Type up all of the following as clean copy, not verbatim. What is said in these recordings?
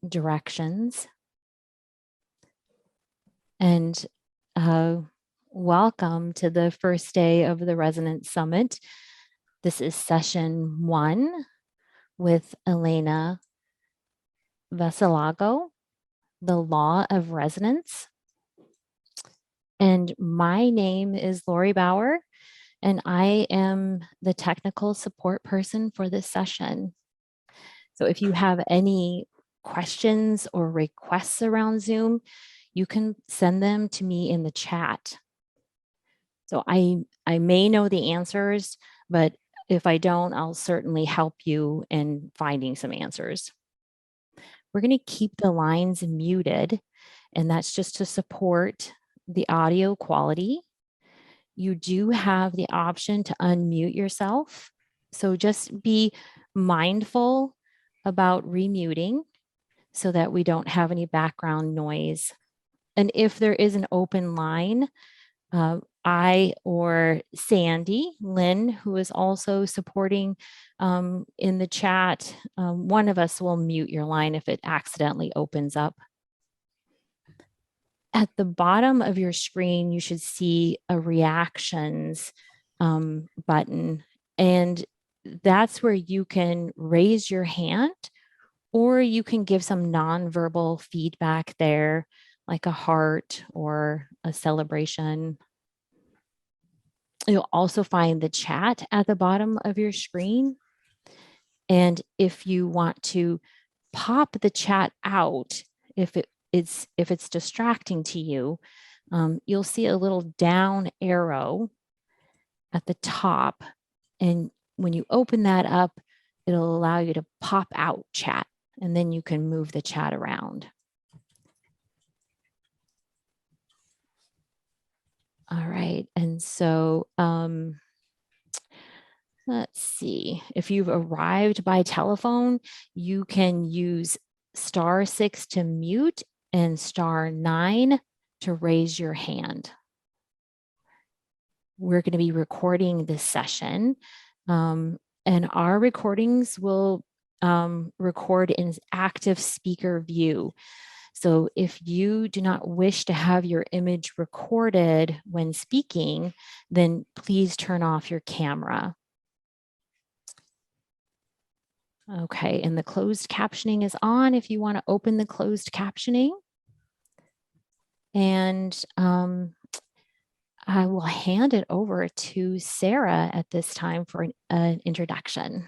directions. And welcome to the first day of the Resonance Summit. This is session 1 with Elena Veselago, The Law of Resonance. And my name is Lori Bauer, and I am the technical support person for this session. So if you have any questions or requests around Zoom, you can send them to me in the chat. So I may know the answers, but if I don't, I'll certainly help you in finding some answers. We're going to keep the lines muted, and that's just to support the audio quality. You do have the option to unmute yourself. So just be mindful about remuting so that we don't have any background noise. And if there is an open line, I or Sandy Lynn, who is also supporting in the chat, one of us will mute your line if it accidentally opens up. At the bottom of your screen, you should see a reactions button, and that's where you can raise your hand or you can give some nonverbal feedback there, like a heart or a celebration. You'll also find the chat at the bottom of your screen. And if you want to pop the chat out, if it's distracting to you, you'll see a little down arrow at the top. And when you open that up, it'll allow you to pop out chat, and then you can move the chat around. All right, and so let's see. If you've arrived by telephone, you can use *6 to mute and *9 to raise your hand. We're going to be recording this session, and our recordings will record in active speaker view. So if you do not wish to have your image recorded when speaking, then please turn off your camera. Okay, and the closed captioning is on if you want to open the closed captioning. And I will hand it over to Sarah at this time for an introduction.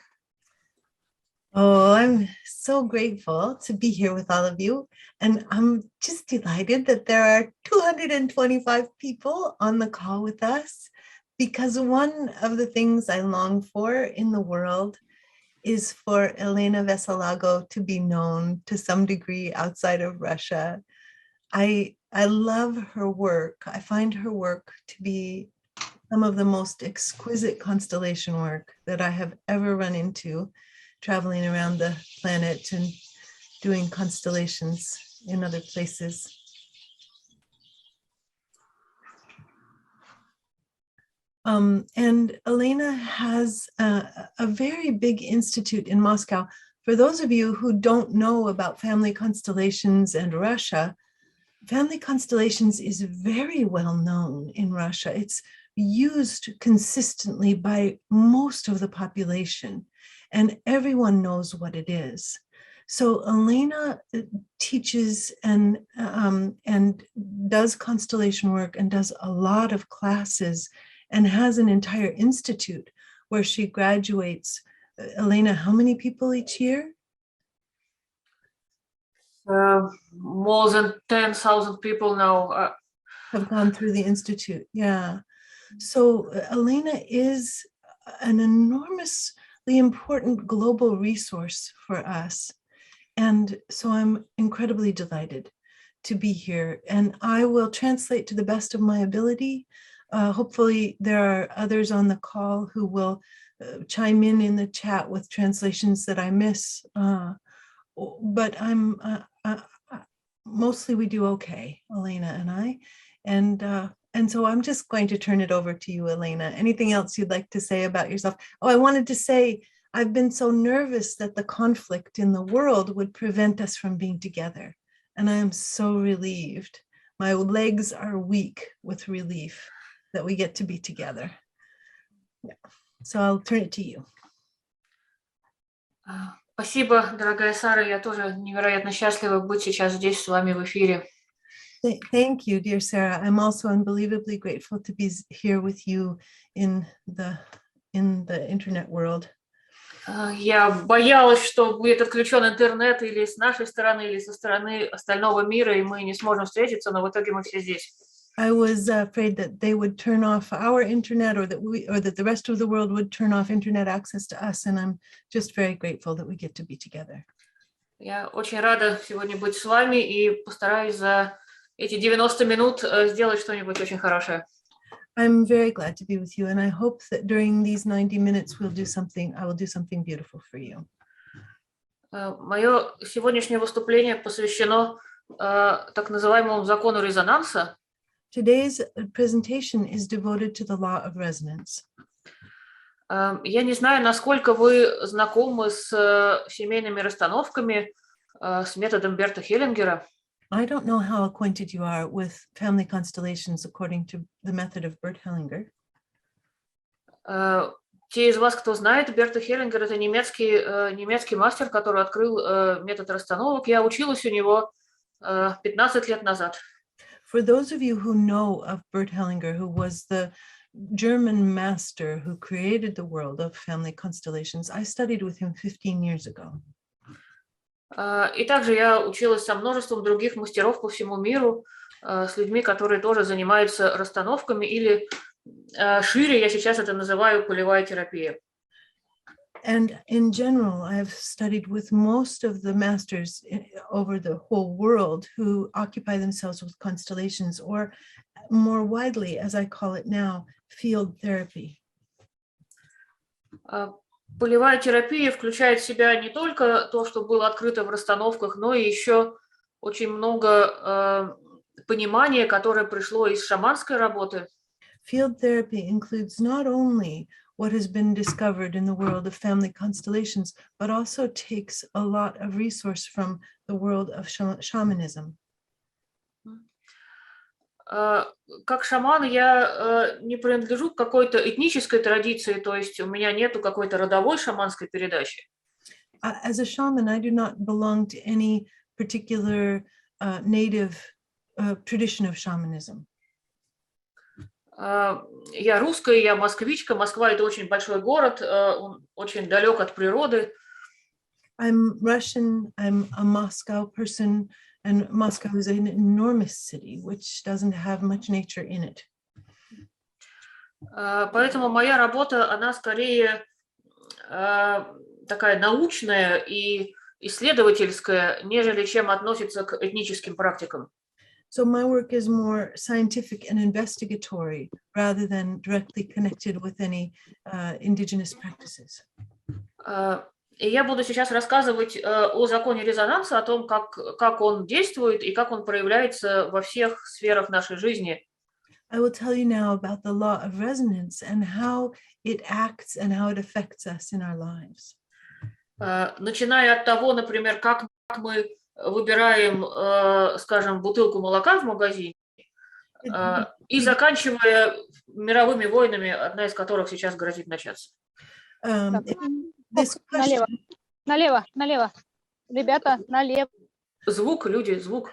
Oh, I'm so grateful to be here with all of you. And I'm just delighted that there are 225 people on the call with us, because one of the things I long for in the world is for Elena Veselago to be known to some degree outside of Russia. I love her work. I find her work to be some of the most exquisite constellation work that I have ever run into, traveling around the planet and doing constellations in other places. And Elena has a very big institute in Moscow. For those of you who don't know about family constellations and Russia, family constellations is very well known in Russia. It's used consistently by most of the population, and everyone knows what it is. So Elena teaches and does constellation work and does a lot of classes and has an entire institute where she graduates. Elena, how many people each year? More than 10,000 people now have gone through the institute. Yeah. So Elena is an enormously important global resource for us. And so I'm incredibly delighted to be here. And I will translate to the best of my ability. Hopefully there are others on the call who will chime in the chat with translations that I miss. But I'm mostly we do okay, Elena and I. And so I'm just going to turn it over to you, Elena. Anything else you'd like to say about yourself? Oh, I wanted to say I've been so nervous that the conflict in the world would prevent us from being together. And I am so relieved. My legs are weak with relief that we get to be together. Yeah. So I'll turn it to you. Спасибо, дорогая Сара. Я тоже невероятно счастлива быть сейчас здесь с вами в эфире. Thank you, dear Sarah. I'm also unbelievably grateful to be here with you in the internet world. Я боялась, что будет отключен интернет или с нашей стороны, или со стороны остального мира, и мы не сможем встретиться, но в итоге мы все здесь. I was afraid that they would turn off our internet, or that the rest of the world would turn off internet access to us, and I'm just very grateful that we get to be together. Я очень рада сегодня быть с вами и постараюсь за эти 90 минут сделать что-нибудь очень хорошее. I'm very glad to be with you, and I hope that during these 90 minutes I will do something beautiful for you. Мое сегодняшнее выступление посвящено так называемому закону резонанса. Today's presentation is devoted to the law of resonance. Я не знаю, насколько вы знакомы с семейными расстановками, с методом Берта Хеллингера. I don't know how acquainted you are with family constellations according to the method of Bert Hellinger. Те из вас, кто знает, Берта Хеллингер — это немецкий мастер, который открыл метод расстановок. Я училась у него 15 лет назад. For those of you who know of Bert Hellinger, who was the German master who created the world of family constellations, I studied with him 15 years ago. И также я училась со множеством других мастеров по всему миру, с людьми, которые тоже занимаются расстановками, или шире я сейчас это называю полевая терапия. And in general, I've studied with most of the masters over the whole world who occupy themselves with constellations, or more widely, as I call it now, field therapy. Полевая терапия включает в себя не только то, что было открыто в расстановках, но и еще очень много понимания, которое пришло из шаманской работы. Field therapy includes not only what has been discovered in the world of family constellations, but also takes a lot of resource from the world of shamanism. Как шаман я не принадлежу к какой-то этнической традиции, то есть у меня нету какой-то родовой шаманской передачи. As a shaman, I do not belong to any particular native tradition of shamanism. Я русская, я москвичка. Москва — это очень большой город, он очень далек от природы. I'm Russian, I'm a Moscow person, and Moscow is an enormous city, which doesn't have much nature in it. Поэтому моя работа, она скорее такая научная и исследовательская, нежели чем относится к этническим практикам. So my work is more scientific and investigatory rather than directly connected with any indigenous practices. И я буду сейчас рассказывать о законе резонанса, о том, как он действует и как он проявляется во всех сферах нашей жизни. I will tell you now about the law of resonance and how it acts and how it affects us in our lives. Начиная от того, например, как мы выбираем, скажем, бутылку молока в магазине, и заканчивая мировыми войнами, одна из которых сейчас грозит начаться. Налево, налево, налево. Ребята, налево. Звук, люди, звук.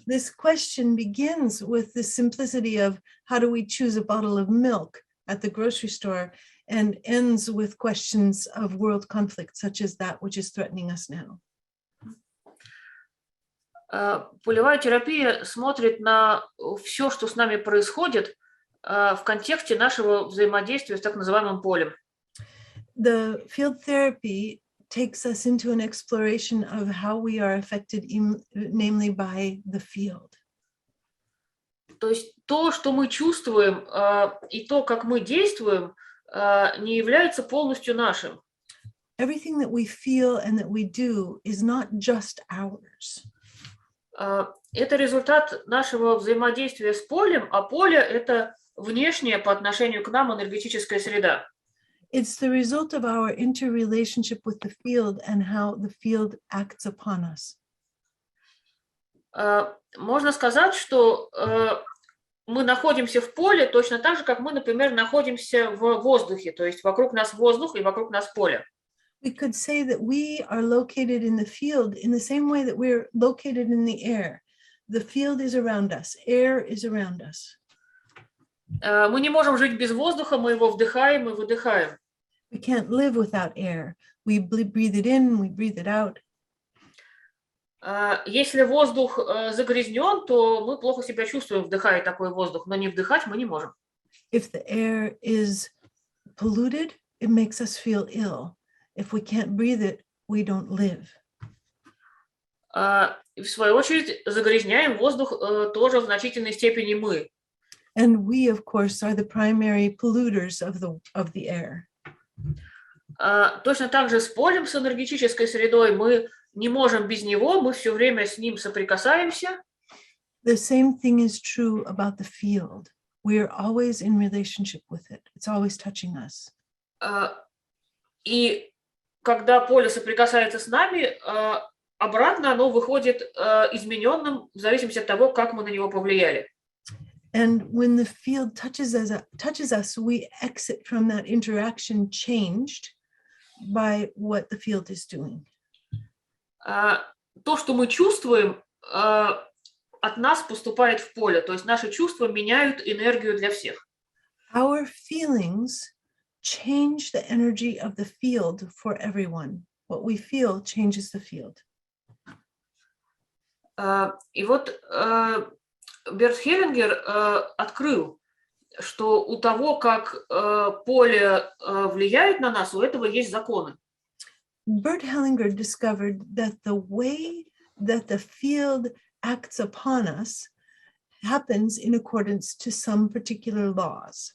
This question begins with the simplicity of how do we choose a bottle of milk at the grocery store, and ends with questions of world conflict, such as that which is threatening us now. Полевая терапия смотрит на все, что с нами происходит, в контексте нашего взаимодействия с так называемым полем. The field therapy takes us into an exploration of how we are affected, namely by the field. То есть то, что мы чувствуем, и то, как мы действуем, не является полностью нашим. Everything that we feel and that we do is not just ours. Это результат нашего взаимодействия с полем, а поле — это внешняя по отношению к нам энергетическая среда. It's the result of our interrelationship with the field and how the field acts upon us. Можно сказать, что мы находимся в поле точно так же, как мы, например, находимся в воздухе, то есть вокруг нас воздух и вокруг нас поле. We could say that we are located in the field in the same way that we're located in the air. The field is around us, air is around us. Мы не можем жить без воздуха, мы его вдыхаем и выдыхаем. We can't live without air. We breathe it in, we breathe it out. Если воздух загрязнен, то мы плохо себя чувствуем, вдыхая такой воздух, но не вдыхать мы не можем. If the air is polluted, it makes us feel ill. If we can't breathe it, we don't live. В свою очередь, загрязняем воздух тоже в значительной степени мы. And we, of course, are the primary polluters of the air. Точно так же с полем, с энергетической средой, мы не можем без него, мы все время с ним соприкасаемся. The same thing is true about the field. We are always in relationship with it. It's always touching us. И когда поле соприкасается с нами, обратно оно выходит измененным в зависимости от того, как мы на него повлияли. And when the field touches us, we exit from that interaction changed by what the field is doing. То, что мы чувствуем, от нас поступает в поле, то есть наши чувства меняют энергию для всех. Our feelings change the energy of the field for everyone. What we feel changes the field. И вот Берт Хеллингер открыл, что у того, как поле влияет на нас, у этого есть законы. Bert Hellinger discovered that the way that the field acts upon us happens in accordance to some particular laws.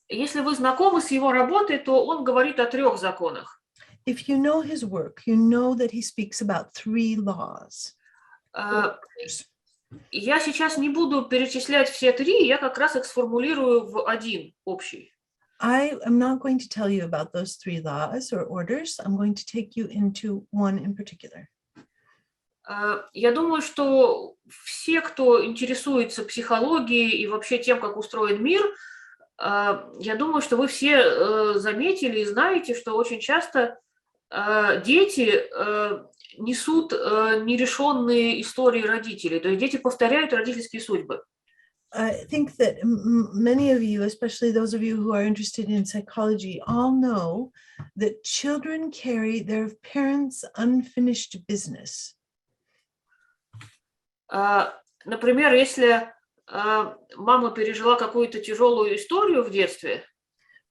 Если вы знакомы с его работой, то он говорит о 3 законах. If you know his work, you know that he speaks about 3 laws. Я сейчас не буду перечислять все 3, я как раз их сформулирую в один общий. I am not going to tell you about those 3 laws or orders. I'm going to take you into one in particular. Я думаю, что все, кто интересуется психологией и вообще тем, как устроен мир, я думаю, что вы все заметили и знаете, что очень часто дети несут нерешенные истории родителей, то есть дети повторяют родительские судьбы. I think that many of you, especially those of you who are interested in psychology, all know that children carry their parents' unfinished business. Например, если мама пережила какую-то тяжелую историю в детстве,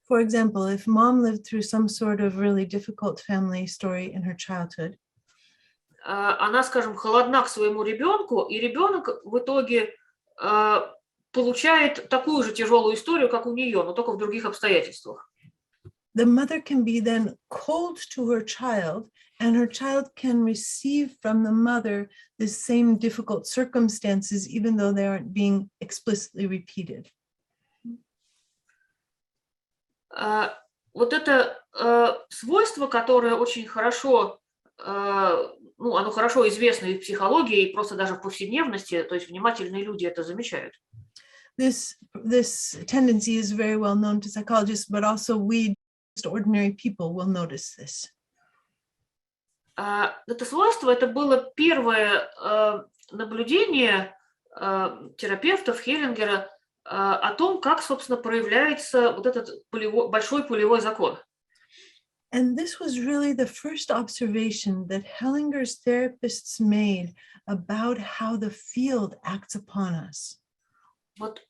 For example, if mom lived through some sort of really difficult family story in her childhood, она, скажем, холодна к своему ребенку, и ребенок в итоге получает такую же тяжелую историю, как у нее, но только в других обстоятельствах. the mother can be then cold to her child, and her child can receive from the mother the same difficult circumstances, even though they aren't being explicitly repeated. Вот это свойство, которое очень хорошо, оно хорошо известно и в психологии, и просто даже в повседневности, то есть внимательные люди это замечают. This tendency is very well known to psychologists, but also we, just ordinary people, will notice this. Это свойство, это было первое наблюдение терапевтов Хеллингера о том, как, собственно, проявляется вот этот большой полевой закон. And this was really the first observation that Hellinger's therapists made about how the field acts upon us. Вот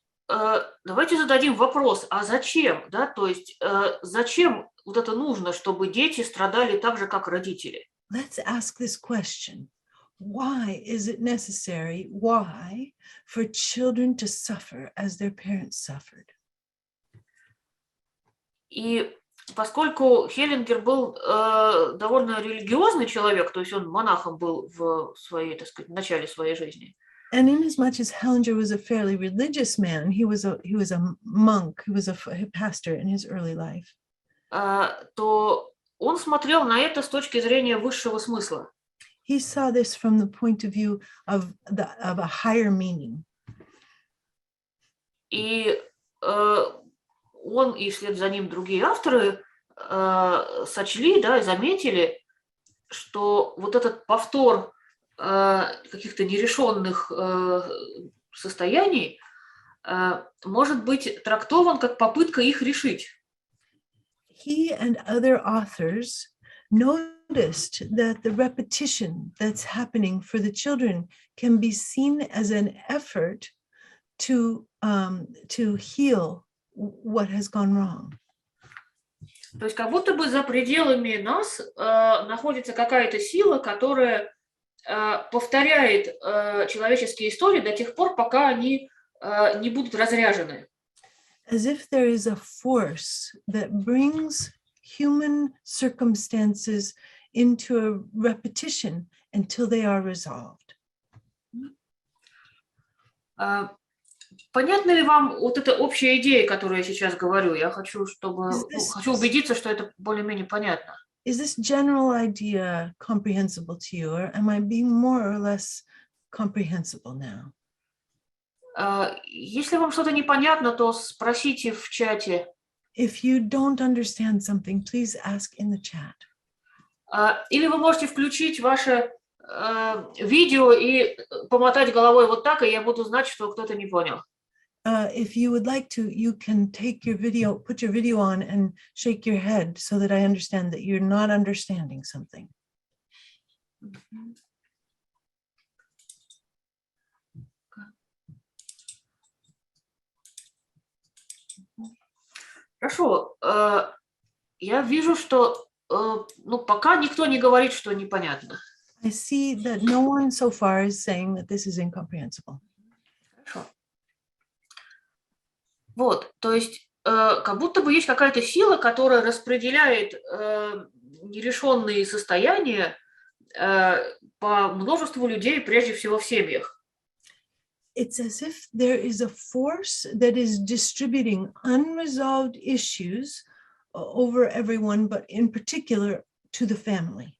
давайте зададим вопрос, а зачем, да, то есть зачем вот это нужно, чтобы дети страдали так же, как родители? Let's ask this question. Why is it necessary? Why for children to suffer as their parents suffered? И поскольку Хеллингер был довольно религиозный человек, то есть он монахом был в своей, так сказать, в начале своей жизни, And in as much as Hellinger was a fairly religious man, he was a monk, he was a pastor in his early life. То он смотрел на это с точки зрения высшего смысла. He saw this from the point of view of a higher meaning. И он и вслед за ним другие авторы сочли, да, и заметили, что вот этот повтор каких-то нерешенных состояний может быть трактован как попытка их решить. He and other authors noticed that the repetition that's happening for the children can be seen as an effort to heal what has gone wrong. То есть как будто бы за пределами нас находится какая-то сила, которая повторяет человеческие истории до тех пор, пока они не будут разряжены. As if there is a force that brings human circumstances into a repetition until they are resolved. Понятна ли вам вот эта общая идея, которую я сейчас говорю? Я хочу, хочу убедиться, что это более-менее понятно. Is this general idea comprehensible to you, or am I being more or less comprehensible now? Если вам что-то непонятно, то спросите в чате. If you don't understand something, please ask in the chat. Или вы можете включить ваше видео и помотать головой вот так, и я буду знать, что кто-то не понял. If you would like to, you can take your video, put your video on and shake your head so that I understand that you're not understanding something. Хорошо. Я вижу, что пока никто не говорит, что непонятно. I see that no one so far is saying that this is incomprehensible. Хорошо. Вот, то есть как будто бы есть какая-то сила, которая распределяет нерешенные состояния по множеству людей, прежде всего в семьях. It's as if there is a force that is distributing unresolved issues over everyone, but in particular to the family.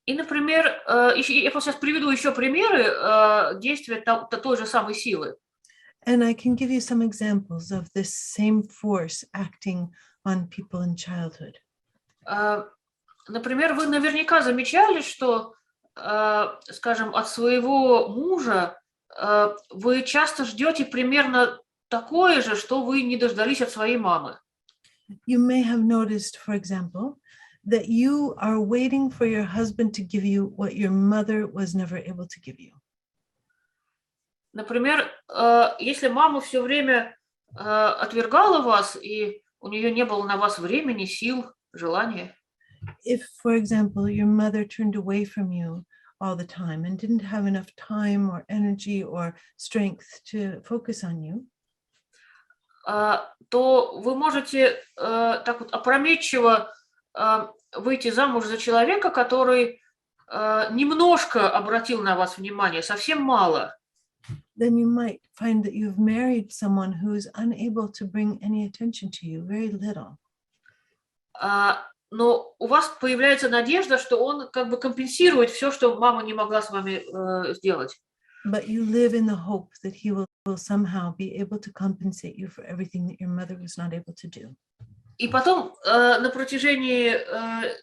И, например, я просто сейчас приведу еще примеры действия той же самой силы. And I can give you some examples of this same force acting on people in childhood. Например, вы наверняка замечали, что, скажем, от своего мужа вы часто ждете примерно такое же, что вы не дождались от своей мамы. You may have noticed, for example, that you are waiting for your husband to give you what your mother was never able to give you. Например, если мама все время отвергала вас, и у нее не было на вас времени, сил, желания. If, for example, your mother turned away from you all the time and didn't have enough time or energy or strength to focus on you, то вы можете так вот опрометчиво выйти замуж за человека, который немножко обратил на вас внимание, совсем мало. then you might find that you've married someone who is unable to bring any attention to you, very little. Но у вас появляется надежда, что он как бы компенсирует все, что мама не могла с вами сделать. But you live in the hope that he will somehow be able to compensate you for everything that your mother was not able to do. И потом на протяжении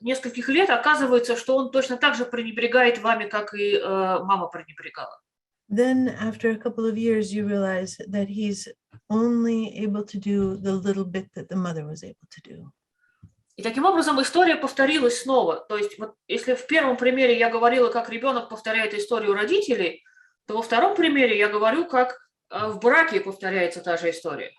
нескольких лет оказывается, что он точно так же пренебрегает вами, как и мама пренебрегала. Then after a couple of years, you realize that he's only able to do the little bit that the mother was able to do. И таким образом история повторилась снова. То есть вот, если в первом примере я говорила, как ребенок повторяет историю родителей, то во втором примере я говорю, как в браке повторяется та же история.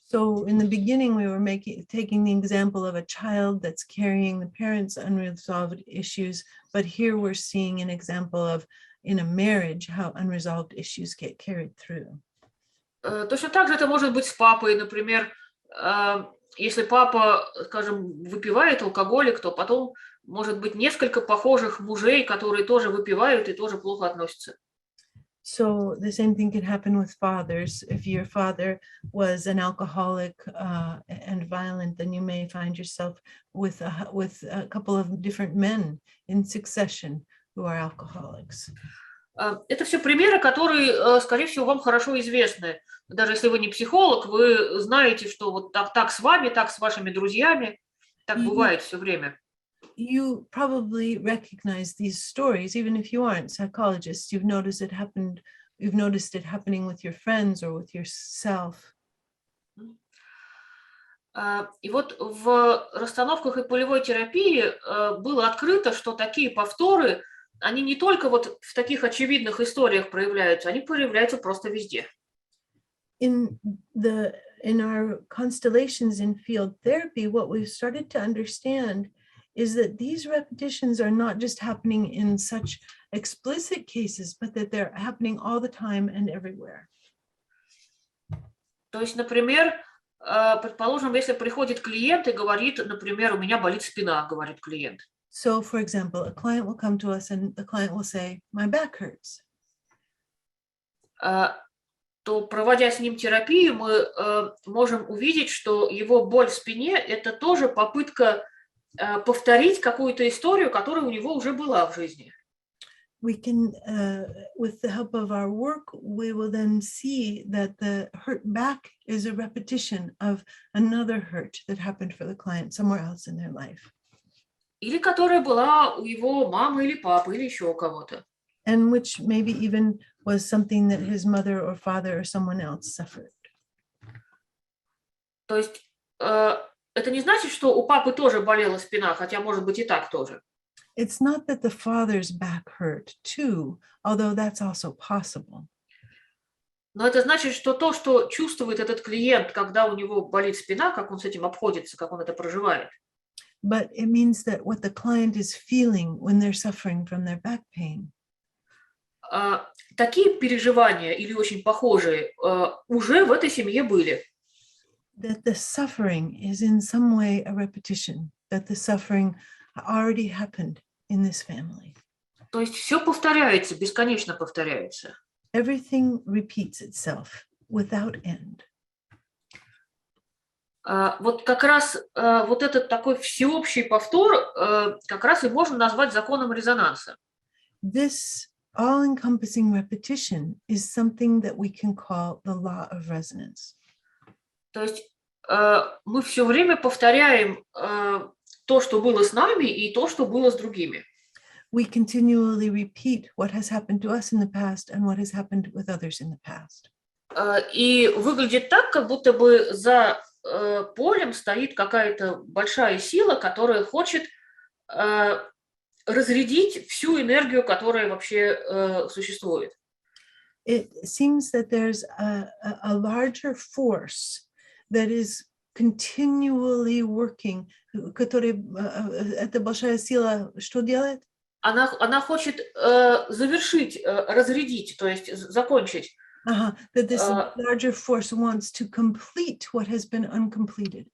So in the beginning, we were taking the example of a child that's carrying the parents' unresolved issues, but here we're seeing an example of in a marriage how unresolved issues get carried through. Точно так же это может быть с папой, например. если папа, скажем, выпивает, алкоголик, то потом может быть несколько похожих мужей, которые тоже выпивают и тоже плохо относятся. So the same thing can happen with fathers. If your father was an alcoholic and violent, then you may find yourself with a couple of different men in succession who are alcoholics. Это все примеры, которые, скорее всего, вам хорошо известны. Даже если вы не психолог, вы знаете, что вот так с вами, так с вашими друзьями, так бывает все время. You probably recognize these stories, even if you aren't psychologists. You've noticed it happening with your friends or with yourself. И вот в расстановках и полевой терапии было открыто, что такие повторы, они не только вот в таких очевидных историях проявляются, они проявляются просто везде. In our constellations in field therapy, what we've started to understand is that these repetitions are not just happening in such explicit cases, but that they're happening all the time and everywhere. То есть, например, предположим, если приходит клиент и говорит, например, у меня болит спина, говорит клиент. So, for example, a client will come to us and the client will say, my back hurts. То, проводя с ним терапию, мы можем увидеть, что его боль в спине – это тоже попытка повторить какую-то историю, которая у него уже была в жизни. We can, with the help of our work, we will then see that the hurt back is a repetition of another hurt that happened for the client somewhere else in their life. Или которая была у его мамы или папы, или еще у кого-то. And which maybe even was something that his mother or father or someone else suffered. То есть это не значит, что у папы тоже болела спина, хотя, может быть, и так тоже. It's not that the father's back hurt too, although that's also possible. Но это значит, что то, что чувствует этот клиент, когда у него болит спина, как он с этим обходится, как он это проживает. But it means that what the client is feeling when they're suffering from their back pain. Такие переживания или очень похожие уже в этой семье были. That the suffering is in some way a repetition, that the suffering already happened in this family. То есть все повторяется, бесконечно повторяется. Everything repeats itself without end. Вот как раз вот этот такой всеобщий повтор как раз и можно назвать законом резонанса. This all-encompassing repetition is something that we can call the law of resonance. То есть мы все время повторяем то, что было с нами, и то, что было с другими. We continually repeat what has happened to us in the past and what has happened with others in the past. И выглядит так, как будто бы за полем стоит какая-то большая сила, которая хочет разрядить всю энергию, которая вообще существует. It seems that there's a larger force that is continually working. Эта большая сила что делает? Она хочет завершить, разрядить, то есть закончить. That this larger force wants to complete what has been uncompleted.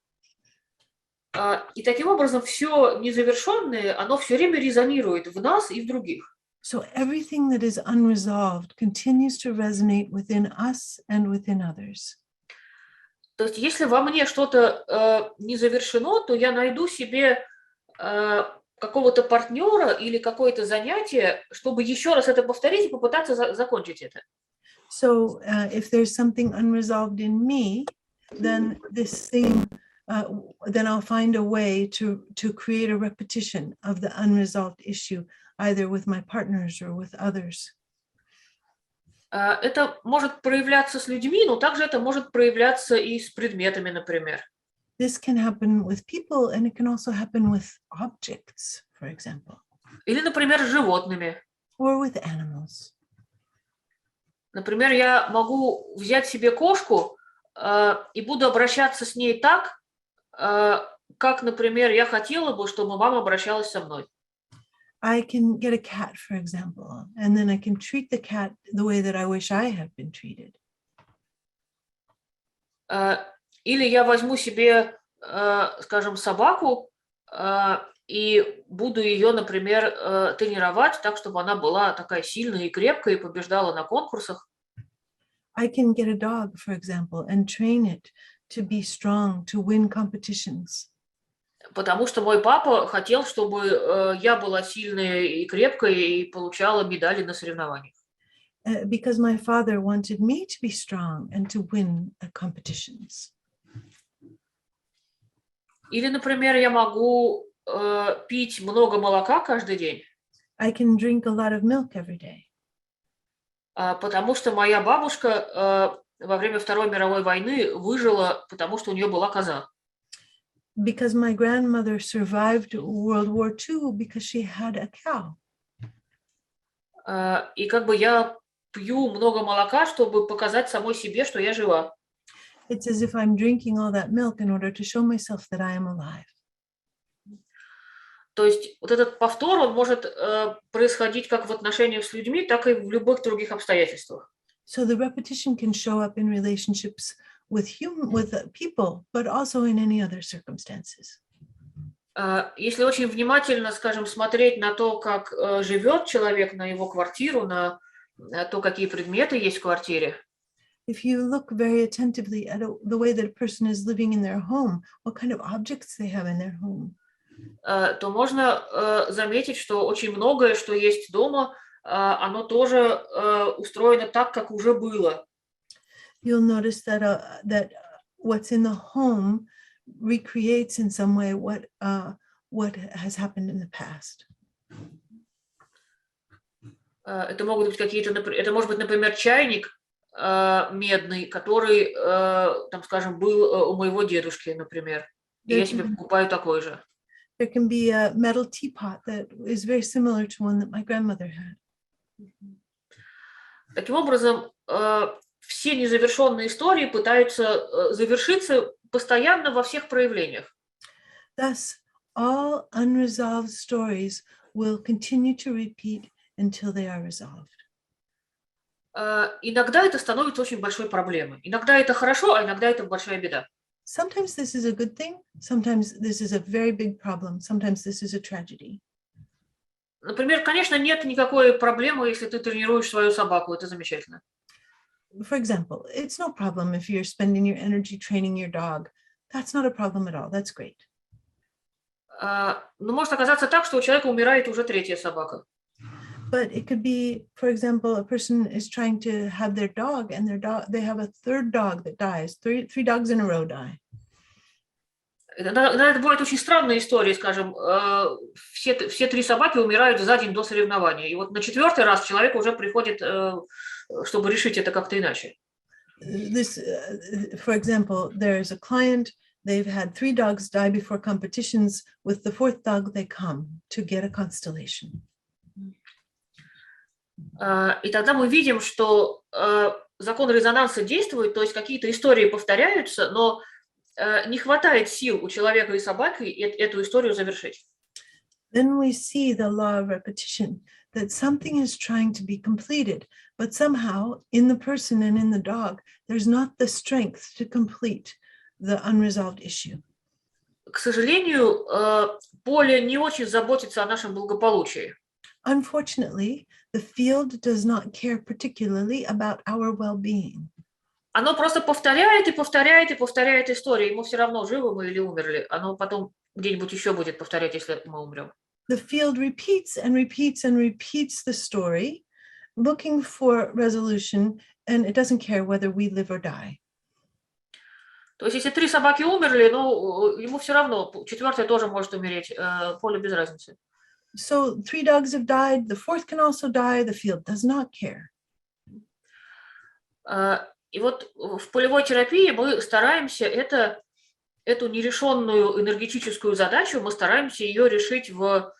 И таким образом все незавершенное, оно все время резонирует в нас и в других. So everything that is unresolved continues to resonate within us and within others. То есть если во мне что-то не завершено, то я найду себе какого-то партнера или какое-то занятие, чтобы еще раз это повторить и попытаться закончить это. So if there's something unresolved in me, then this thing, then I'll find a way to create a repetition of the unresolved issue, either with my partners or with others. Это может проявляться с людьми, но также это может проявляться и с предметами, например. This can happen with people, and it can also happen with objects, for example. Или, например, с животными. Or with animals. Например, я могу взять себе кошку и буду обращаться с ней так, как, например, я хотела бы, чтобы мама обращалась со мной. I can get a cat, for example, and then I can treat the cat the way that I wish I have been treated. Или я возьму себе скажем, собаку и буду ее, например, тренировать так, чтобы она была такая сильная и крепкая и побеждала на конкурсах. I can get a dog, for example, and train it to be strong, to win competitions. Потому что мой папа хотел, чтобы я была сильная и крепкая и получала медали на соревнованиях. Because my father wanted me to be strong and to win competitions. Или, например, я могу пить много молока каждый день, I can drink a lot of milk every day потому что моя бабушка во время Второй мировой войны выжила, потому что у нее была коза. because my grandmother survived World War II because she had a cow. И как бы я пью много молока, чтобы показать самой себе, что я жива. It's as if I'm drinking all that milk in order to show myself that I am alive. То есть вот этот повтор, он может происходить как в отношениях с людьми, так и в любых других обстоятельствах. So the repetition can show up in relationships with people, but also in any other circumstances. Если очень внимательно, скажем, смотреть на то, как живет человек, на его квартиру, на то, какие предметы есть в квартире, If you look very attentively at the way that a person is living in their home, what kind of objects they have in their home, то можно заметить, что очень многое, что есть дома, оно тоже устроено так, как уже было. you'll notice that what's in the home recreates in some way what has happened in the past. Это могут быть это может быть, например, чайник медный, который, там, скажем, был у моего дедушки, например. И я себе покупаю такой же. There can be a metal teapot that is very similar to one that my grandmother had. Таким образом, все незавершенные истории пытаются завершиться постоянно во всех проявлениях. Thus, all unresolved stories will continue to repeat until they are resolved. Иногда это становится очень большой проблемой. Иногда это хорошо, а иногда это большая беда. Sometimes this is a good thing. Sometimes this is a very big problem. Sometimes this is a tragedy. Например, конечно, нет никакой проблемы, если ты тренируешь свою собаку. Это замечательно. For example, it's no problem if you're spending your energy training your dog. That's not a problem at all. That's great. Но может оказаться так, что у человека умирает уже третья собака. But it could be, for example, a person is trying to have their dog and they have a third dog that dies. Three dogs in a row die. Это бывает очень странная история, скажем, все три собаки умирают за день до соревнования. И вот на четвертый раз человек уже приходит, чтобы решить это как-то иначе. This, for example, there's a client, they've had 3 dogs die before competitions. With the 4th dog, they come to get a constellation. И тогда мы видим, что закон резонанса действует, то есть какие-то истории повторяются, но не хватает сил у человека и собаки эту историю завершить. Then we see the law of repetition, that something is trying to be completed, but somehow in the person and in the dog, there's not the strength to complete the unresolved issue. К сожалению, поле не очень заботится о нашем благополучии. Unfortunately, the field does not care particularly about our well-being. Оно просто повторяет и повторяет и повторяет историю. Ему все равно, живы мы или умерли. Оно потом где-нибудь еще будет повторять, если мы умрем. The field repeats and repeats and repeats the story, looking for resolution, and it doesn't care whether we live or die. То есть, если 3 собаки умерли, ну, ему все равно. 4-я тоже может умереть. Поле без разницы. So 3 dogs have died. The 4th can also die. The field does not care. И вот в полевой терапии мы стараемся эту нерешенную энергетическую задачу, мы стараемся ее решить в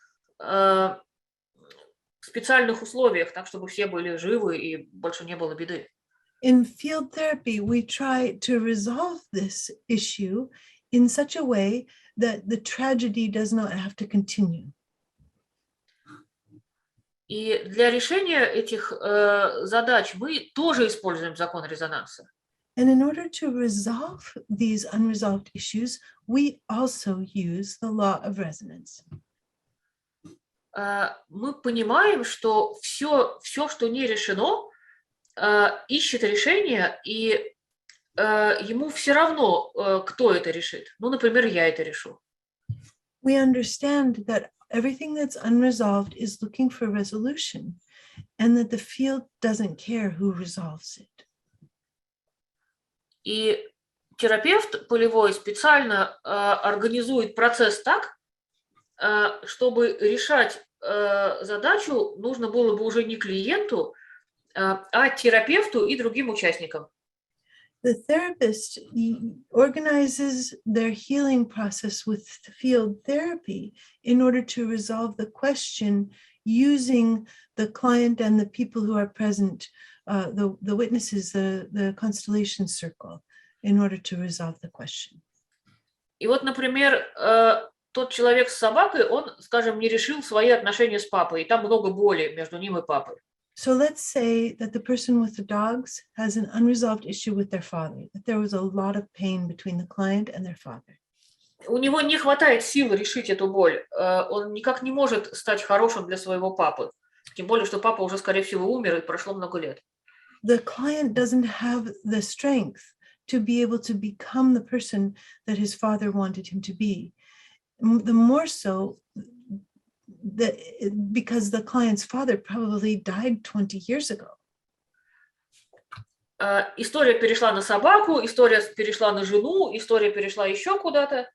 специальных условиях, так, чтобы все были живы и больше не было беды. In field therapy, we try to resolve this issue in such a way that the tragedy does not have to continue. И для решения этих задач мы тоже используем закон резонанса. And in order to resolve these unresolved issues, we also use the law of resonance. Мы понимаем, что все, что не решено, ищет решение, и ему все равно, кто это решит. Ну, например, я это решу. We understand that everything that's unresolved is looking for resolution, and that the field doesn't care who resolves it. И терапевт полевой специально организует процесс так, чтобы решать задачу нужно было бы уже не клиенту, а терапевту и другим участникам. The therapist organizes their healing process with field therapy in order to resolve the question using the client and the people who are present, the witnesses, the constellation circle, in order to resolve the question. И вот, например, тот человек с собакой, он, скажем, не решил свои отношения с папой, и там много боли между ним и папой. So let's say that the person with the dogs has an unresolved issue with their father, that there was a lot of pain between the client and their father. У него не хватает сил решить эту боль. Он никак не может стать хорошим для своего папы. Тем более, что папа уже, скорее всего, умер, и прошло много лет. The client doesn't have the strength to be able to become the person that his father wanted him to be. The more so because the client's father probably died 20 years ago. История перешла на собаку, история перешла на жену, история перешла еще куда-то.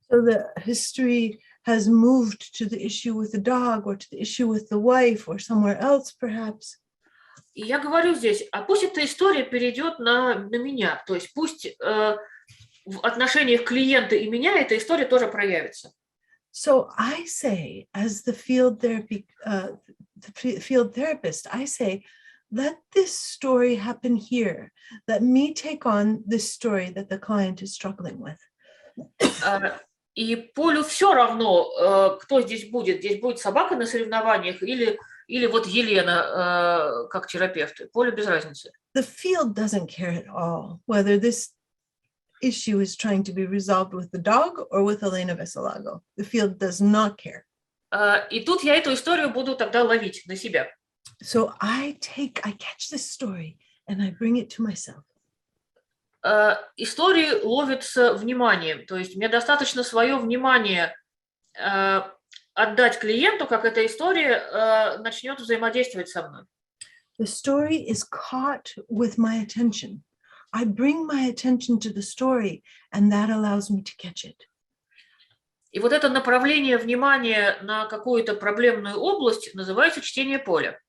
So the history has moved to the issue with the dog or to the issue with the wife or somewhere else perhaps. И я говорю здесь, а пусть эта история перейдет на меня, то есть пусть в отношениях клиента и меня эта история тоже проявится. So I say, as the field therapist, I say, let this story happen here. Let me take on this story that the client is struggling with. И Полю все равно, кто здесь будет. Здесь будет собака на соревнованиях или вот Елена как терапевт. Полю без разницы. The field doesn't care at all whether this issue is trying to be resolved with the dog or with Elena Veselago. The field does not care. И тут я эту историю буду тогда ловить на себя. So I catch this story and I bring it to myself. Истории ловятся вниманием. То есть мне достаточно свое внимание отдать клиенту, как эта история начнет взаимодействовать со мной. The story is caught with my attention. I bring my attention to the story, and that allows me to catch it. И вот это направление внимания на какую-то проблемную область называется чтение поля.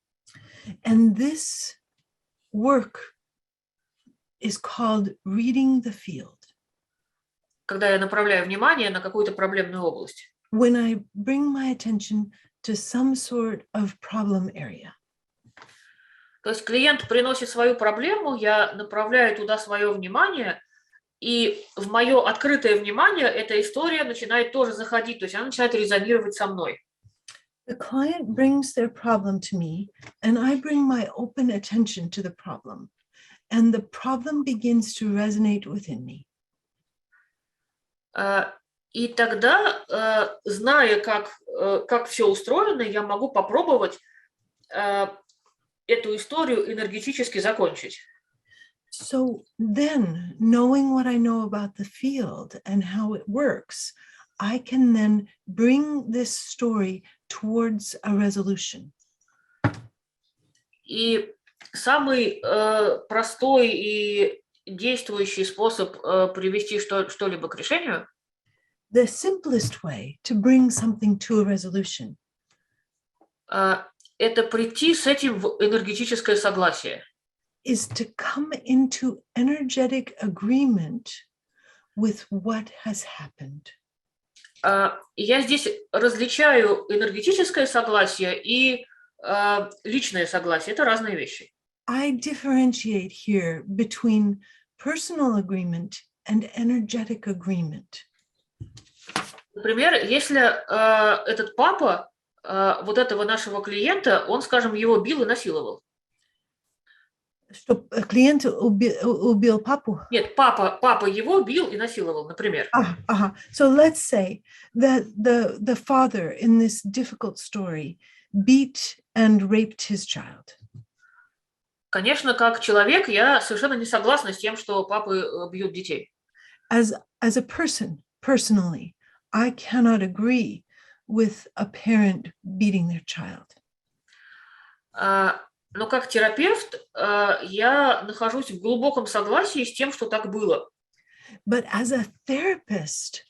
And this work is called reading the field. Когда я направляю внимание на какую-то проблемную область. When I bring my attention to some sort of problem area. То есть клиент приносит свою проблему, я направляю туда свое внимание, и в мое открытое внимание эта история начинает тоже заходить, то есть она начинает резонировать со мной. The client brings their problem to me, and I bring my open attention to the problem, and the problem begins to resonate within me. И тогда, зная, как все устроено, я могу попробовать эту историю энергетически закончить. So then, knowing what I know about the field and how it works, I can then bring this story towards a resolution. И самый простой и действующий способ привести что-либо к решению — The simplest way to bring something to a resolution это прийти с этим в энергетическое согласие. Is to come into energetic agreement with what has happened. Я здесь различаю энергетическое согласие и личное согласие. Это разные вещи. I differentiate here between personal agreement and energetic agreement. Например, если этот папа вот этого нашего клиента, он, скажем, его бил и насиловал. Что клиент убил папу. Нет, папа его бил и насиловал, например. So let's say that the father in this difficult story beat and raped his child. Конечно, как человек, я совершенно не согласна с тем, что папы бьют детей. As a person, personally, I cannot agree with a parent beating their child. Но как терапевт я нахожусь в глубоком согласии с тем, что так было. But as a therapist,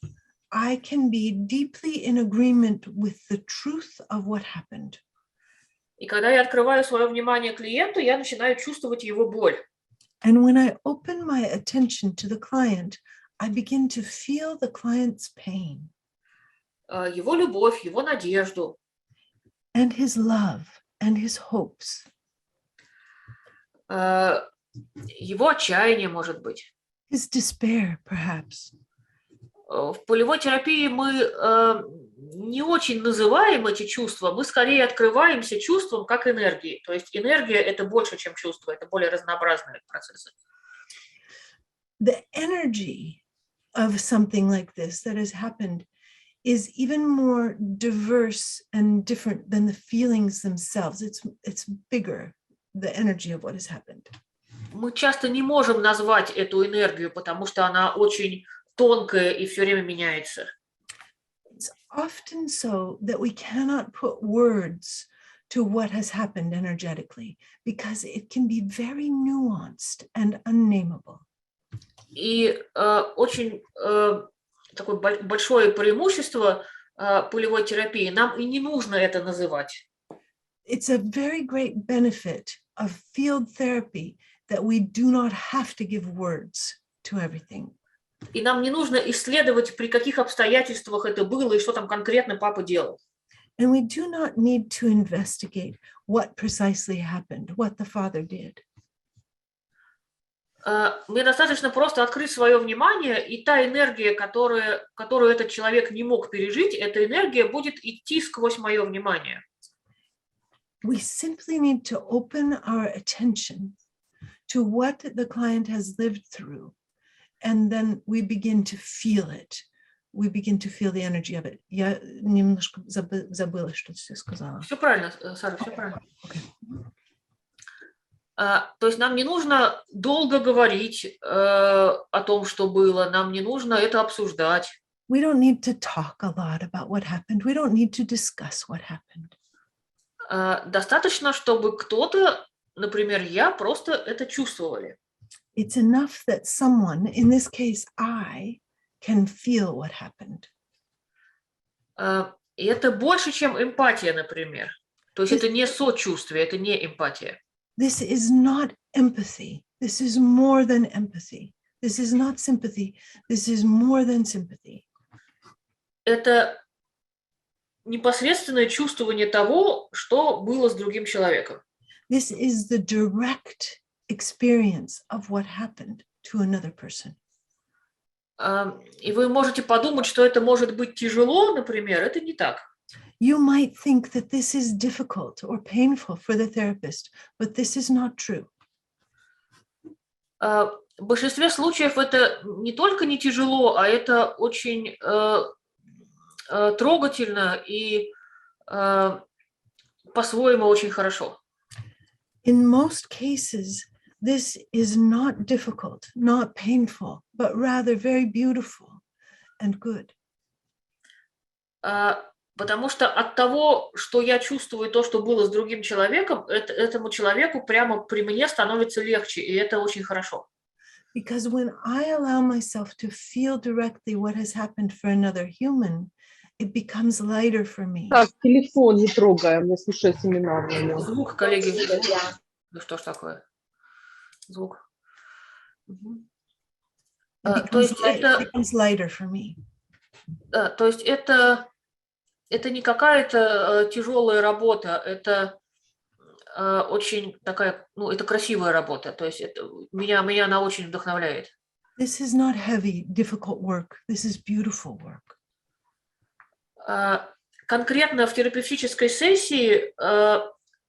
I can be deeply in agreement with the truth of what happened. И когда я открываю свое внимание клиенту, я начинаю чувствовать его боль. And when I open my attention to the client, I begin to feel the client's pain. Его любовь, его надежду. And his love and his hopes. Его отчаяние, может быть. His despair, perhaps. В полевой терапии мы не очень называем эти чувства, мы скорее открываемся чувствам как энергии. То есть энергия – это больше, чем чувство, это более разнообразные процессы. The energy of something like this that has happened is even more diverse and different than the feelings themselves. It's bigger, the energy of what has happened. Мы часто не можем назвать эту энергию, потому что она очень тонкая и все время меняется. It's often so that we cannot put words to what has happened energetically because it can be very nuanced and unnameable. И очень такое большое преимущество полевой терапии. Нам и не нужно это называть. It's a very great benefit of field therapy that we do not have to give words to everything. И нам не нужно исследовать, при каких обстоятельствах это было и что там конкретно папа делал. And we do not need to investigate what precisely happened, what the father did. Мне достаточно просто открыть свое внимание, и та энергия, которую этот человек не мог пережить, эта энергия будет идти сквозь мое внимание. We simply need to open our attention to what the client has lived through, and then we begin to feel it. We begin to feel the energy of it. Я немножко забыла, что ты сказала. Все правильно, Сара, все правильно. Okay. То есть нам не нужно долго говорить о том, что было, нам не нужно это обсуждать. We don't need to talk a lot about what happened. We don't need to discuss what happened. Достаточно, чтобы кто-то, например, я, просто это чувствовали. It's enough that someone, in this case, I, can feel what happened. И это больше, чем эмпатия, например. То есть это не сочувствие, это не эмпатия. This is not empathy. This is more than empathy. This is not sympathy. This is more than sympathy. Это непосредственное чувствование того, что было с другим человеком. This is the direct experience of what happened to another person. И вы можете подумать, что это может быть тяжело, например, это не так. You might think that this is difficult or painful for the therapist, but this is not true. В большинстве случаев это не только не тяжело, а это очень трогательно и по-своему очень хорошо. In most cases, this is not difficult, not painful, but rather very beautiful and good. Потому что от того, что я чувствую то, что было с другим человеком, этому человеку прямо при мне становится легче, и это очень хорошо. Because when I allow myself to feel directly what has happened for another human, it becomes lighter for me. Так, телефон не трогаем, я слушаю семинар. Звук, коллеги. Ну что ж такое? Звук. It То есть becomes lighter for me. То есть это не какая-то тяжелая работа, это очень такая, ну, это красивая работа, то есть меня она очень вдохновляет. This is not heavy, difficult work. This is beautiful work. Конкретно в терапевтической сессии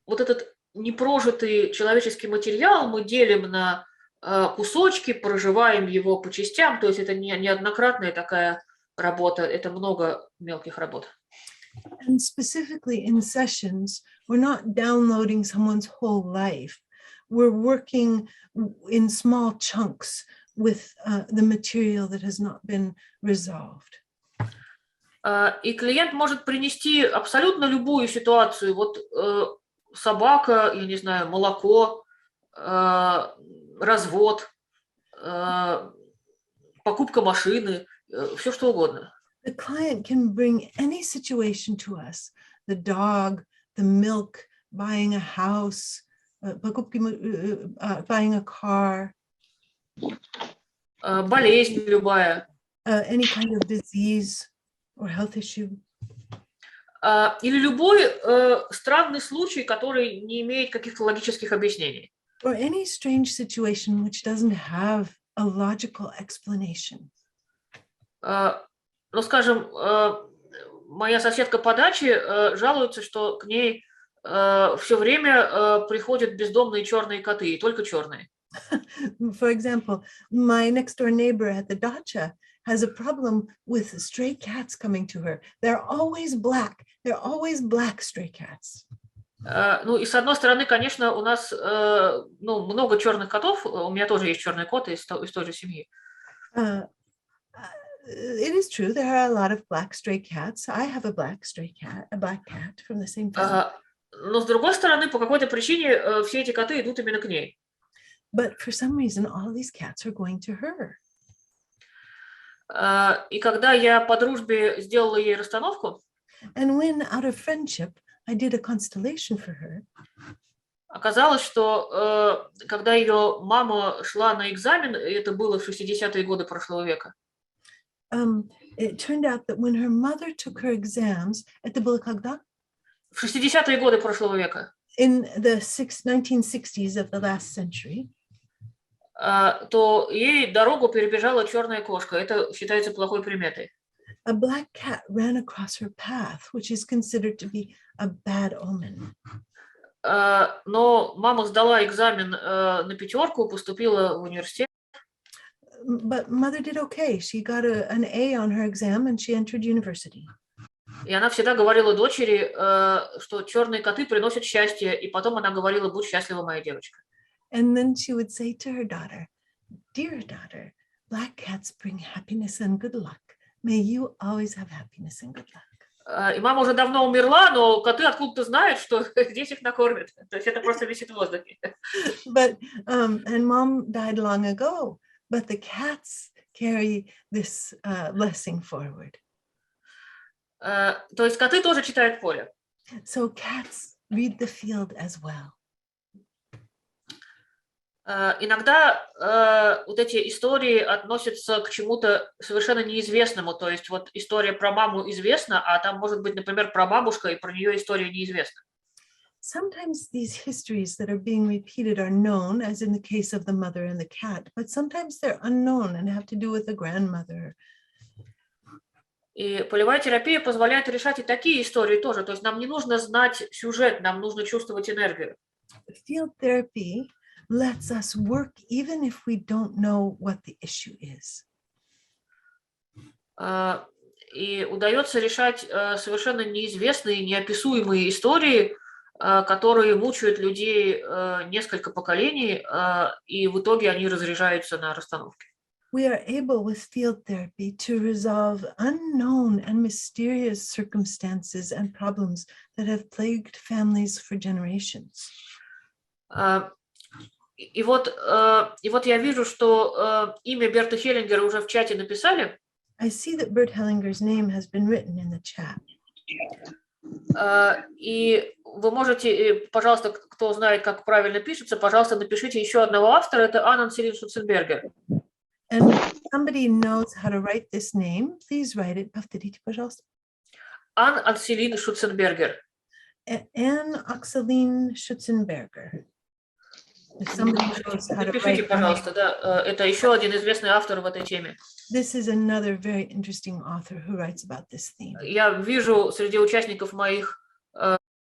вот этот непрожитый человеческий материал мы делим на кусочки, проживаем его по частям, то есть это не однократная такая работа, это много мелких работ. And specifically in sessions, we're not downloading someone's whole life. We're working in small chunks with the material that has not been resolved. И клиент может принести абсолютно любую ситуацию. Вот собака, я не знаю, молоко, развод, покупка машины, все что угодно. The client can bring any situation to us, the dog, the milk, buying a house, buying a car, Болезнь любая. any kind of disease or health issue. Или любой странный случай, который не имеет каких-то логических объяснений. Or any strange situation which doesn't have a logical explanation. Ну, скажем, моя соседка по даче жалуется, что к ней все время приходят бездомные черные коты, и только черные. For example, my next door neighbor at the dacha has a problem with stray cats coming to her. They're always black. They're always black stray cats. Ну, и с одной стороны, конечно, у нас ну, много черных котов. У меня тоже есть черный кот из той же семьи. It is true. There are a lot of black stray cats. I have a black stray cat, a black cat from the same family. Но с другой стороны, по какой-то причине все эти коты идут именно к ней. But for some reason, all these cats are going to her. И когда я по дружбе сделала ей расстановку, And when, out of friendship, I did a constellation for her, оказалось, что когда ее мама шла на экзамен, это было в 60-е годы прошлого века, it turned out that when her mother took her exams, это было когда? в 60-е годы прошлого века, In the 1960s of the last century, то ей дорогу перебежала черная кошка. Это считается плохой приметой. a black cat ran across her path, which is considered to be a bad omen. Но мама сдала экзамен на пятерку, поступила в университет. But mother did okay. She got an A on her exam and she entered university. И она всегда говорила дочери, что черные коты приносят счастье. И потом она говорила: будь счастлива, моя девочка. And then she would say to her daughter, dear daughter, black cats bring happiness and good luck. May you always have happiness and good luck. И мама уже давно умерла, но коты откуда-то знают, что здесь их накормят. То есть это просто висит в воздухе. But, and mom died long ago, but the cats carry this blessing forward. То есть коты тоже читают поле. So cats read the field as well. Иногда вот эти истории относятся к чему-то совершенно неизвестному. То есть вот история про маму известна, а там может быть, например, прабабушка, и про нее история неизвестна. Sometimes these histories that are being repeated are known, as in the case of the mother and the cat, but sometimes they're unknown and have to do with the grandmother. И полевая терапия позволяет решать и такие истории тоже. То есть нам не нужно знать сюжет, нам нужно чувствовать энергию. Field therapy lets us work even if we don't know what the issue is. И удается решать совершенно неизвестные, неописуемые истории, которые мучают людей несколько поколений, и в итоге они разряжаются на расстановке. We are able with field therapy to resolve unknown and mysterious circumstances and problems that have plagued families for generations. И вот я вижу, что имя Берта Хеллингера уже в чате написали. I see that Bert Hellinger's name has been written in the chat. И вы можете, пожалуйста, кто знает, как правильно пишется, пожалуйста, напишите еще одного автора, это Анн Селин Шутценбергер. And if somebody knows how to write this name, please write it. Повторите, пожалуйста. Анн Селин Шутценбергер. Anne Oxeline Schutzenberger. If somebody knows how to Напишите, write пожалуйста, да, это еще один известный автор в этой теме. This is another very interesting author who writes about this theme. Я вижу среди участников моих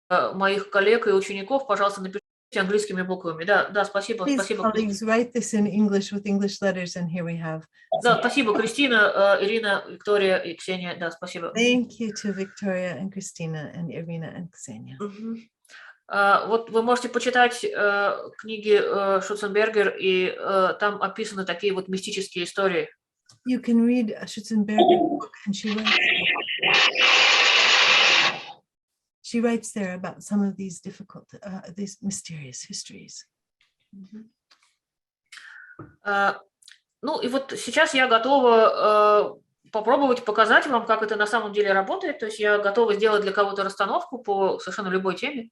коллег и учеников, пожалуйста, напишите английскими буквами. Да, да, спасибо, Please, спасибо. colleagues, write this in English with English letters, and here we have. Да, спасибо, Кристина, Ирина, Виктория и Ксения. Да, спасибо. Thank you to Victoria and Christina and Irina and Ksenia. Мгм. Вот вы можете почитать книги Шуценбергер, и там описаны такие вот мистические истории. You can read Schutzenberger's book, and she writes there about some of these difficult, these mysterious histories. Ну и вот сейчас я готова попробовать показать вам, как это на самом деле работает. То есть я готова сделать для кого-то расстановку по совершенно любой теме.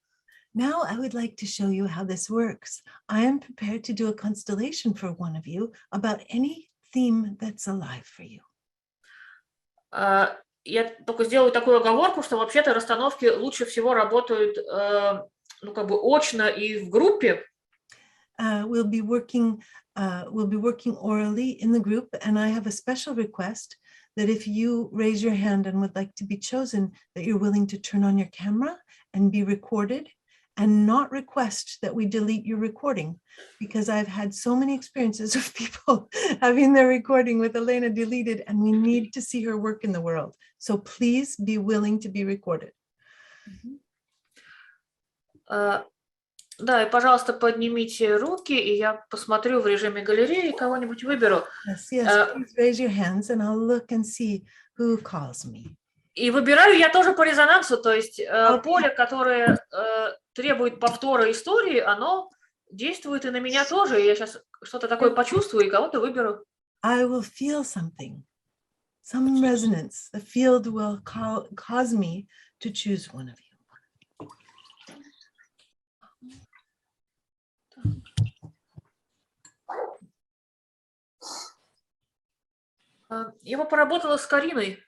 Now I would like to show you how this works. I am prepared to do a constellation for one of you about any theme that's alive for you. Я только сделаю такую оговорку, что вообще-то расстановки лучше всего работают ну, как бы очно и в группе. We'll be working orally in the group, and I have a special request that if you raise your hand and would like to be chosen, that you're willing to turn on your camera and be recorded, and not request that we delete your recording, because I've had so many experiences of people having their recording with Elena deleted, and we need to see her work in the world. So please be willing to be recorded. Да, и, пожалуйста, поднимите руки, и я посмотрю в режиме галереи, кого-нибудь выберу. Yes, please raise your hands, and I'll look and see who calls me. И выбираю я тоже по резонансу, то есть поле, которое требует повтора истории, оно действует и на меня тоже. Я сейчас что-то такое почувствую и кого-то выберу. I will feel something, some resonance. The field will cause me to choose one of you. Я бы поработала с Кариной.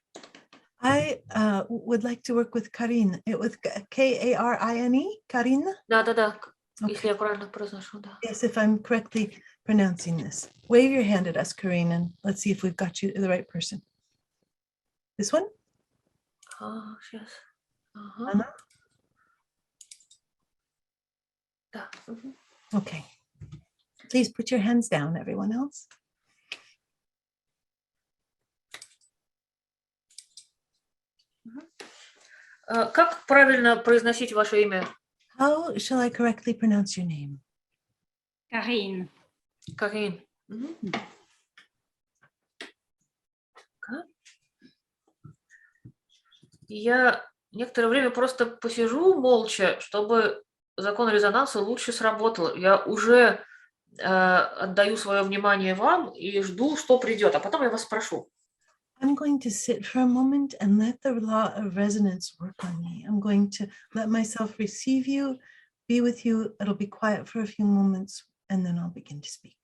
I would like to work with Karine, with K-A-R-I-N-E, Karine? Да, если я правильно произношу, да. Yes, if I'm correctly pronouncing this. Wave your hand at us, Karine, and let's see if we've got you the right person. This one? Сейчас. Anna? Да. Okay. Please put your hands down, everyone else. Как правильно произносить ваше имя? How shall I correctly pronounce your name? Karine. Карин. Я некоторое время просто посижу молча, чтобы закон резонанса лучше сработал. Я уже отдаю свое внимание вам и жду, что придет, а потом я вас спрошу. I'm going to sit for a moment and let the law of resonance work on me. I'm going to let myself receive you, be with you. It'll be quiet for a few moments, and then I'll begin to speak.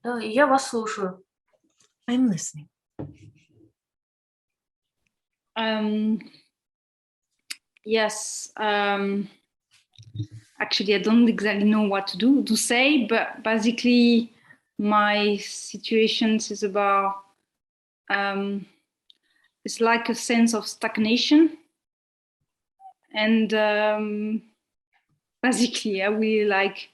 Да, я вас слушаю. I'm listening. Yes. Actually, I don't exactly know what to say, but basically, my situations is about. It's like a sense of stagnation, and basically, I will like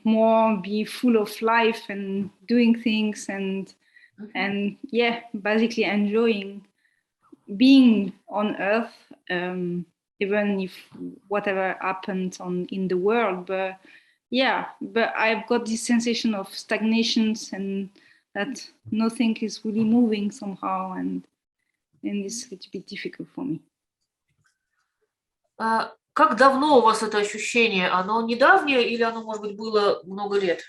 more be full of life and doing things and yeah, basically enjoying being on earth, even if whatever happens in the world. But yeah, but I've got this sensation of stagnations and that nothing is really moving somehow, and it's a little bit difficult for me. Как давно у вас это ощущение? Оно недавнее или оно, может быть, было много лет?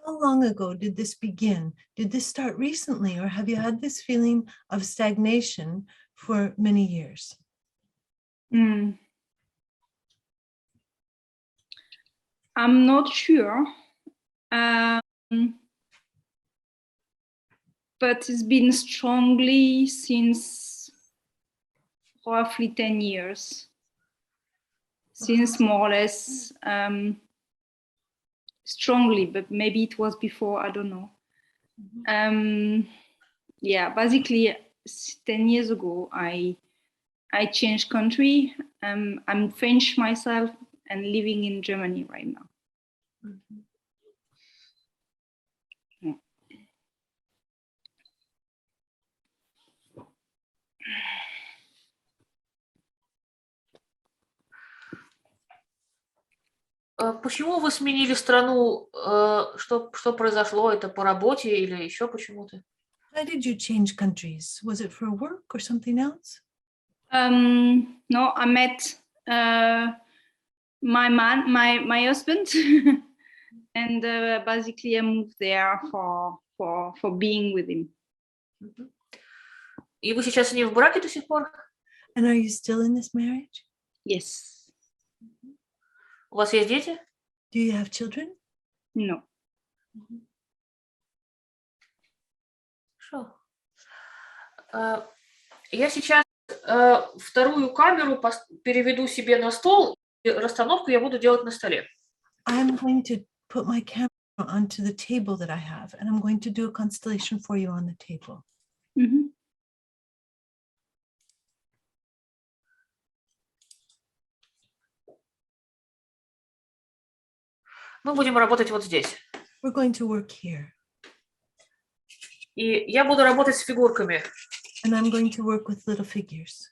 How long ago did this begin? Did this start recently, or have you had this feeling of stagnation for many years? I'm not sure, but it's been strongly since roughly 10 years. Since more or less strongly, but maybe it was before, I don't know. Yeah, basically 10 years ago, I changed country. I'm French myself and living in Germany right now. Yeah. Почему вы сменили страну? Что произошло? Это по работе или еще почему-то? Why did you change countries? Was it for work or something else? No, I met my husband, and basically I moved there for being with him. И вы сейчас с ним в браке до сих пор? And are you still in this marriage? Yes. У вас есть дети? Do you have children? No. Хорошо. Я сейчас вторую камеру переведу себе на стол, и расстановку я буду делать на столе. I'm going to put my camera onto the table that I have, and I'm going to do a constellation for you on the table. Mm-hmm. Мы будем работать вот здесь. We're going to work here, И я буду работать с фигурками. and I'm going to work with little figures.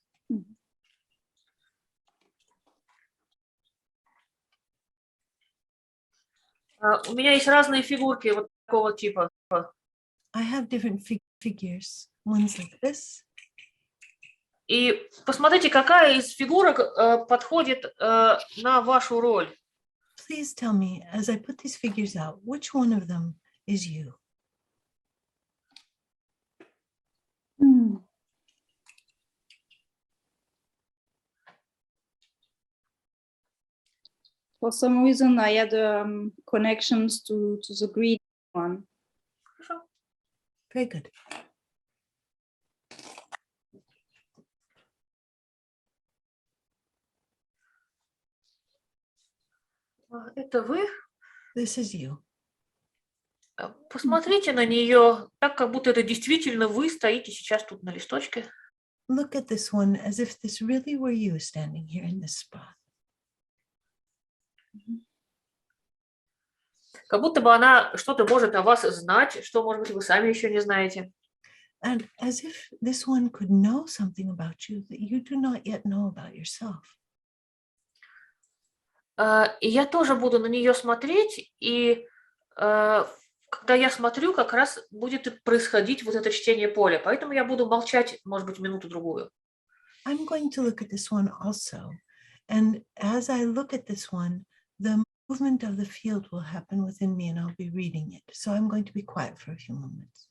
У меня есть разные фигурки вот такого типа. I have different figures, ones like this. И посмотрите, какая из фигурок подходит на вашу роль. Please tell me, as I put these figures out, which one of them is you? For some reason, I had connections to the green one. Хорошо. Very good. Это вы. This is you. Посмотрите на нее так, как будто это действительно вы стоите сейчас тут на листочке. Look at this one as if this really were you standing here in this spot. Как будто бы она что-то может о вас знать, что, может быть, вы сами еще не знаете. And as if this one could know something about you that you do not yet know about yourself. И я тоже буду на нее смотреть, и когда я смотрю, как раз будет происходить вот это чтение поля. Поэтому я буду молчать, может быть, минуту-другую. I'm going to look at this one also. And as I look at this one, the movement of the field will happen within me and I'll be reading it. So I'm going to be quiet for a few moments.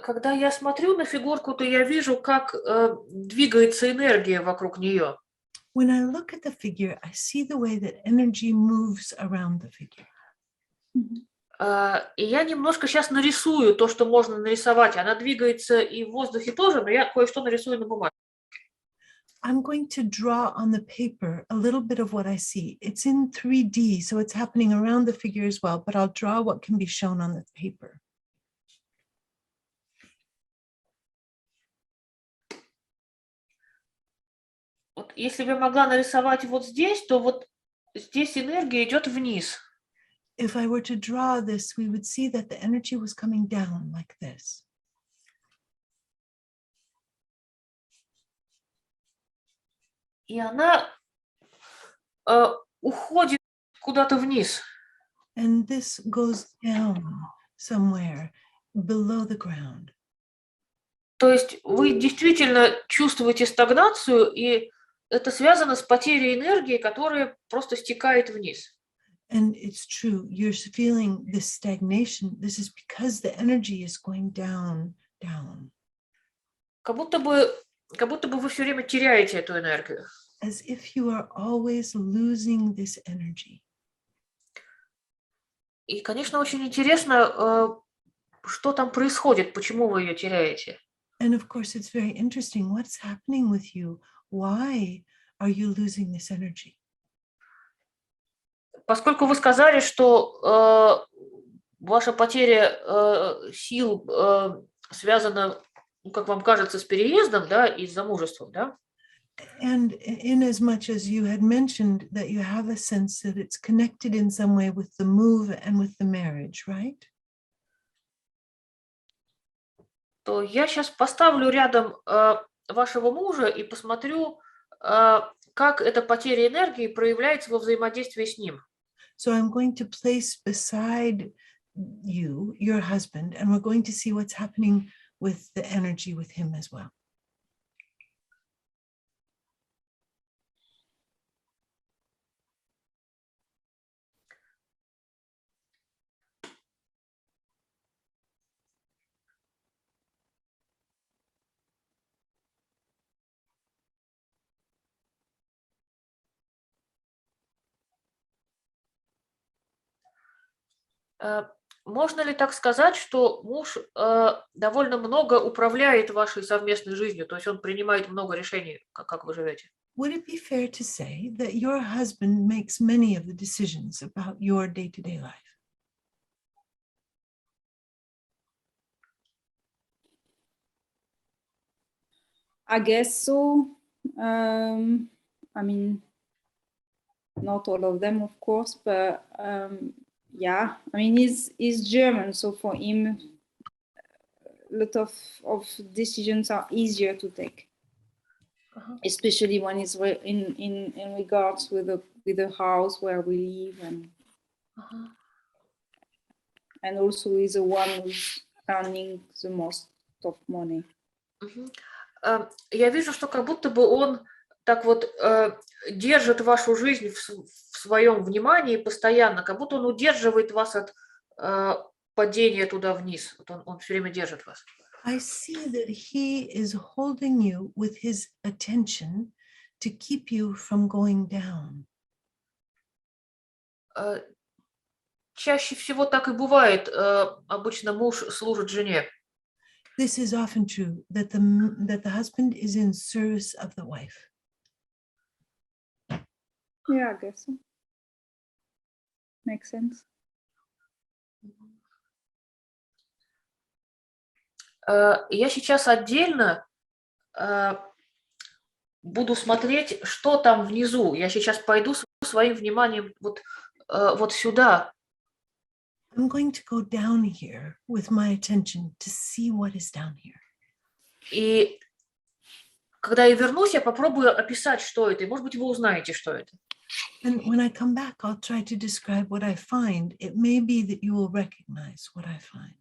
Когда я смотрю на фигурку, то я вижу, как двигается энергия вокруг нее. When I look at the figure, I see the way that energy moves around the figure. И я немножко сейчас нарисую то, что можно нарисовать. Она двигается и в воздухе тоже, но я кое-что нарисую на бумаге. I'm going to draw on the paper a little bit of what I see. It's in 3D, so it's happening around the figure as well, but I'll draw what can be shown on the paper. Вот если бы я могла нарисовать вот здесь, то вот здесь энергия идет вниз. If I were to draw this, we would see that the energy was coming down like this. И она уходит куда-то вниз. And this goes down somewhere below the ground. То есть вы действительно чувствуете стагнацию, и это связано с потерей энергии, которая просто стекает вниз. And it's true, you're feeling this stagnation. This is because the energy is going down, down. Как будто бы вы все время теряете эту энергию. As if you are always losing this energy. И, конечно, очень интересно, что там происходит, почему вы ее теряете. And of course, it's very interesting. What's happening with you? Why are you losing this energy? Поскольку вы сказали, что ваша потеря сил связана, ну, как вам кажется, с переездом, да, и с замужеством, да? And in as much as you had mentioned that you have a sense that it's connected in some way with the move and with the marriage, right? То я сейчас поставлю рядом вашего мужа и посмотрю, как эта потеря энергии проявляется во взаимодействии с ним. So I'm going to place beside you, your husband, and we're going to see what's happening with the energy with him as well. Можно ли так сказать, что муж довольно много управляет вашей совместной жизнью, то есть он принимает много решений, как вы живете? Would it be fair to say that your husband makes many of the decisions about your day-to-day life? I guess so. I mean, not all of them, of course, but yeah, I mean, he's German, so for him, a lot of decisions are easier to take, especially when it's in regards with the house where we live, and also he's the one who's earning the most of money. Я вижу, что как будто бы он так вот держит вашу жизнь в своем внимании постоянно, как будто он удерживает вас от падения туда вниз. Вот он все время держит вас. I see that he is holding you with his attention to keep you from going down. Чаще всего так и бывает. Обычно муж служит жене. This is often true, that the husband is in service of the wife. Yeah, I guess so. Makes sense. Я сейчас отдельно буду смотреть, что там внизу. Я сейчас пойду своим вниманием вот сюда. I'm going to go down here with my attention to see what is down here. И когда я вернусь, я попробую описать, что это. И, может быть, вы узнаете, что это. And when I come back, I'll try to describe what I find. It may be that you will recognize what I find.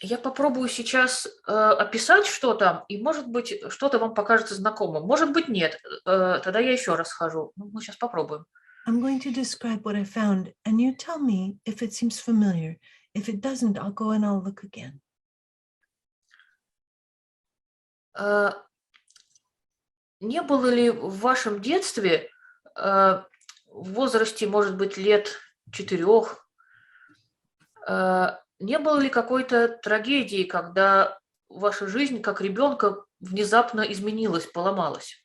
Я попробую сейчас описать, что там, и, может быть, что-то вам покажется знакомым. Может быть, нет. Тогда я еще раз схожу. Мы сейчас попробуем. I'm going to describe what I found, and you tell me if it seems familiar. If it doesn't, I'll go and I'll look again. Не было ли в вашем детстве, в возрасте, может быть, лет 4, не было ли какой-то трагедии, когда ваша жизнь как ребенка внезапно изменилась, поломалась?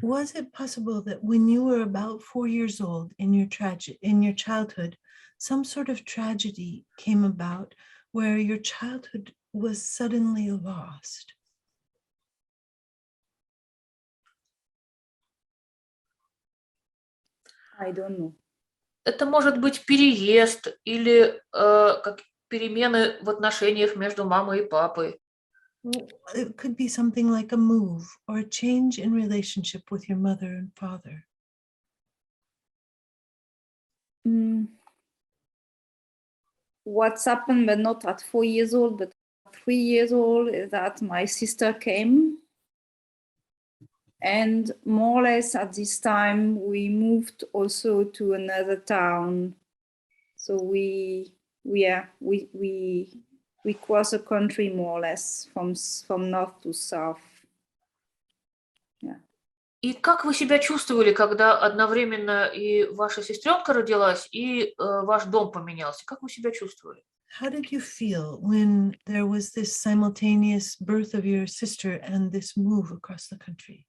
Was it possible that when you were about 4 years old in your childhood, some sort of tragedy came about where your childhood was suddenly lost? I don't know. Это может быть переезд или как перемены в отношениях между мамой и папой. It could be something like a move or a change in relationship with your mother and father. What's happened, but not at 4 years old, but at 3 years old, is that my sister came. And more or less at this time, we moved also to another town. So we cross the country more or less from north to south. И как вы себя чувствовали, когда одновременно и ваша сестренка родилась, и ваш дом поменялся? Как вы себя чувствовали? How did you feel when there was this simultaneous birth of your sister and this move across the country?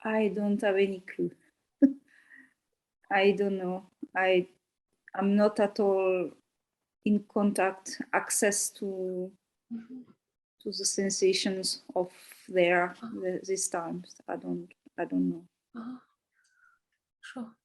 I don't have any clue. I don't know. I'm not at all in contact, access to the sensations of these times. I don't know. Ага. Хорошо.